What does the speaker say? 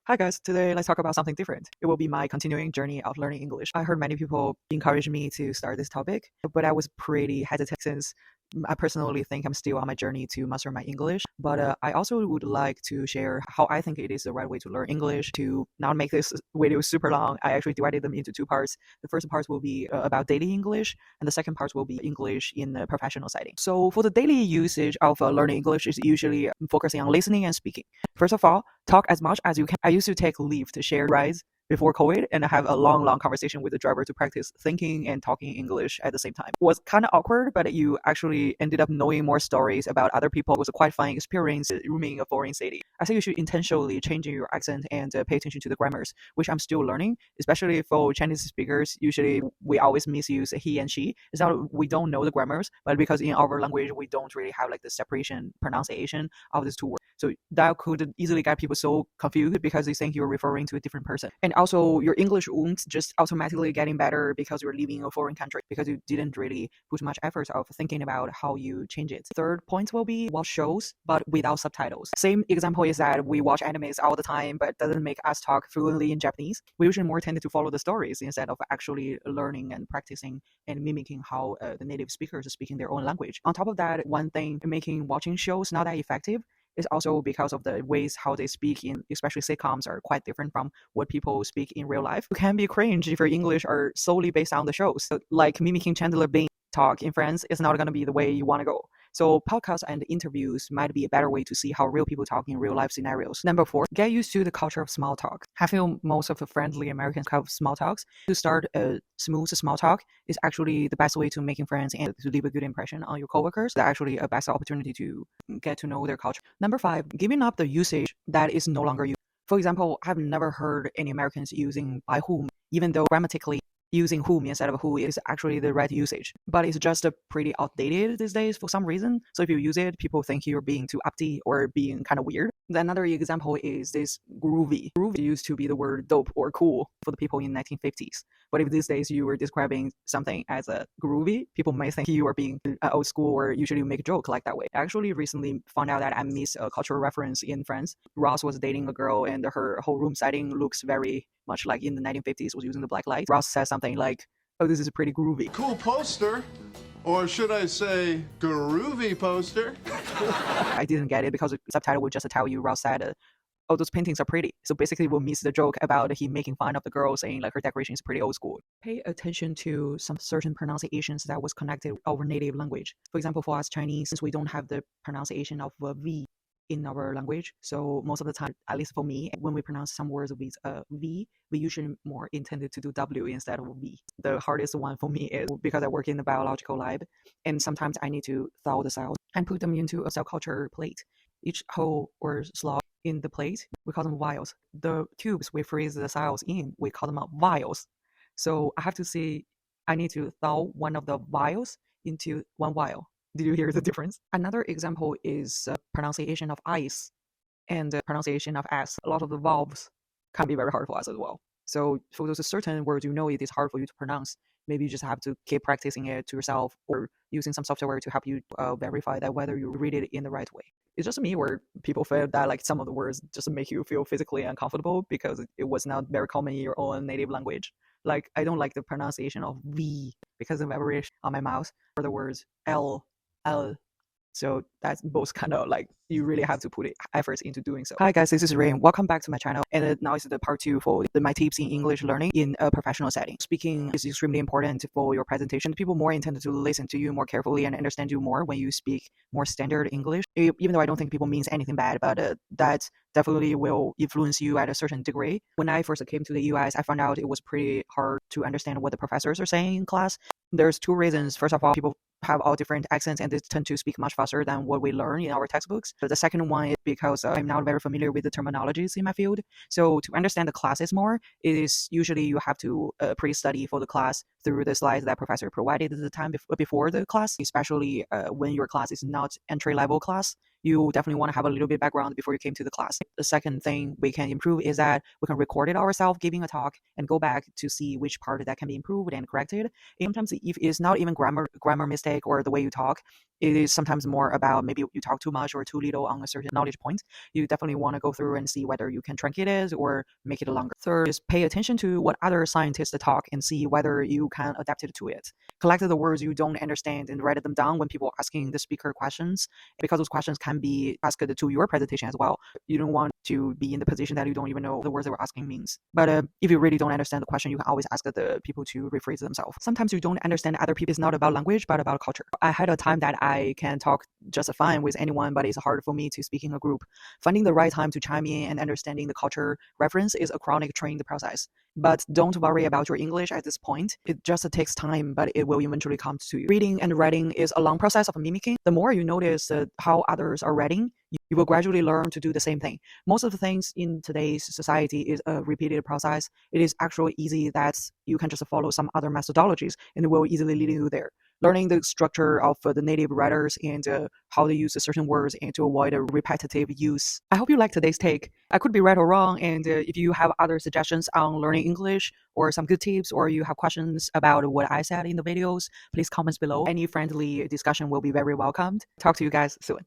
Hi guys, today let's talk about something different. It will be my continuing journey of learning English. I heard many people encourage me to start this topic, but I was pretty hesitant since I personally think I'm still on my journey to master my English. But I also would like to share how I think it is the right way to learn English. To not make this video super long, I actually divided them into two parts. The first part will be about daily English, and the second part will be English in a professional setting. So for the daily usage of learning English is usually focusing on listening and speaking. First of all, talk as much as you can. I used to take leave to share rides before COVID and have a long conversation with the driver to practice thinking and talking English at the same time. It was kind of awkward, but you actually ended up knowing more stories about other people. It was a quite fun experience rooming in a foreign city. I think you should intentionally change your accent and pay attention to the grammars, which I'm still learning, especially for Chinese speakers. Usually we always misuse he and she. It's not we don't know the grammars, but because in our language we don't really have like the separation pronunciation of these two words. So that could easily get people so confused because they think you're referring to a different person. And also your English won't just automatically getting better because you're living in a foreign country, because you didn't really put much effort of thinking about how you change it. Third point will be watch shows but without subtitles. Same example is that we watch animes all the time, but doesn't make us talk fluently in Japanese. We usually more tended to follow the stories instead of actually learning and practicing and mimicking how the native speakers are speaking their own language. On top of that, one thing making watching shows not that effective is also because of the ways how they speak in especially sitcoms are quite different from what people speak in real life. You can be cringe if your English are solely based on the shows. So, like mimicking Chandler Bing talk in Friends is not going to be the way you want to go. So podcasts and interviews might be a better way to see how real people talk in real life scenarios. Number 4, get used to the culture of small talk. I feel most of the friendly Americans have small talks. To start a smooth small talk is actually the best way to making friends and to leave a good impression on your coworkers. That's actually a best opportunity to get to know their culture. Number 5, giving up the usage that is no longer used. For example, I've never heard any Americans using by whom, even though grammatically using whom instead of who is actually the right usage, but it's just pretty outdated these days for some reason. So if you use it, people think you're being too uppity or being kind of weird. Another example is this groovy. Groovy used to be the word dope or cool for the people in 1950s. But if these days you were describing something as a groovy, people may think you are being old school or usually make a joke like that way. I actually recently found out that I missed a cultural reference in Friends. Ross was dating a girl and her whole room setting looks very much like in the 1950s, was using the black light. Ross says something like, "Oh, this is pretty groovy." Cool poster. Or should I say, groovy poster? I didn't get it because the subtitle would just tell you Ross said, "Oh, those paintings are pretty." So basically we'll miss the joke about him making fun of the girl saying like her decoration is pretty old school. Pay attention to some certain pronunciations that was connected with our native language. For example, for us Chinese, since we don't have the pronunciation of V in our language, so most of the time, at least for me, when we pronounce some words with a V, we usually more intended to do W instead of V. The hardest one for me is because I work in the biological lab, and sometimes I need to thaw the cells and put them into a cell culture plate. Each hole or slot in the plate, we call them vials. The tubes we freeze the cells in, we call them vials. So I have to say, I need to thaw one of the vials into one vial. Did you hear the difference? Another example is pronunciation of ice and pronunciation of S. A lot of the vowels can be very hard for us as well. So for those certain words you know it is hard for you to pronounce, maybe you just have to keep practicing it to yourself or using some software to help you verify that whether you read it in the right way. It's just me where people feel that like some of the words just make you feel physically uncomfortable because it was not very common in your own native language. Like I don't like the pronunciation of V because of average on my mouth, or the words L. So that's both kind of like you really have to put efforts into doing so. Hi guys, this is Rain. Welcome back to my channel. And now is the part 2 for my tips in English learning in a professional setting. Speaking is extremely important for your presentation. People more intend to listen to you more carefully and understand you more when you speak more standard English. Even though I don't think people means anything bad, but that definitely will influence you at a certain degree. When I first came to the US, I found out it was pretty hard to understand what the professors are saying in class. There's 2 reasons. First of all, people have all different accents and they tend to speak much faster than what we learn in our textbooks. But the second one is because I'm not very familiar with the terminologies in my field. So to understand the classes more, it is usually you have to pre-study for the class through the slides that professor provided at the time before the class, especially when your class is not entry-level class. You definitely want to have a little bit background before you came to the class. The second thing we can improve is that we can record it ourselves giving a talk and go back to see which part that can be improved and corrected. And sometimes if it's not even grammar mistake or the way you talk, it is sometimes more about maybe you talk too much or too little on a certain knowledge point. You definitely want to go through and see whether you can truncate it or make it longer. Third is pay attention to what other scientists talk and see whether you can adapt it to it. Collect the words you don't understand and write them down when people are asking the speaker questions, because those questions can be asked to your presentation as well. You don't want to be in the position that you don't even know the words they were asking means. But if you really don't understand the question, you can always ask the people to rephrase themselves. Sometimes you don't understand other people. It's not about language, but about culture. I had a time that I can talk just fine with anyone, but it's hard for me to speak in a group. Finding the right time to chime in and understanding the culture reference is a chronic training process. But don't worry about your English at this point. It just takes time, but it will eventually come to you. Reading and writing is a long process of mimicking. The more you notice how others are writing, you will gradually learn to do the same thing. Most of the things in today's society is a repeated process. It is actually easy that you can just follow some other methodologies and it will easily lead you there. Learning the structure of the native writers and how they use certain words and to avoid a repetitive use. I hope you liked today's take. I could be right or wrong, and if you have other suggestions on learning English or some good tips, or you have questions about what I said in the videos, please comment below. Any friendly discussion will be very welcomed. Talk to you guys soon.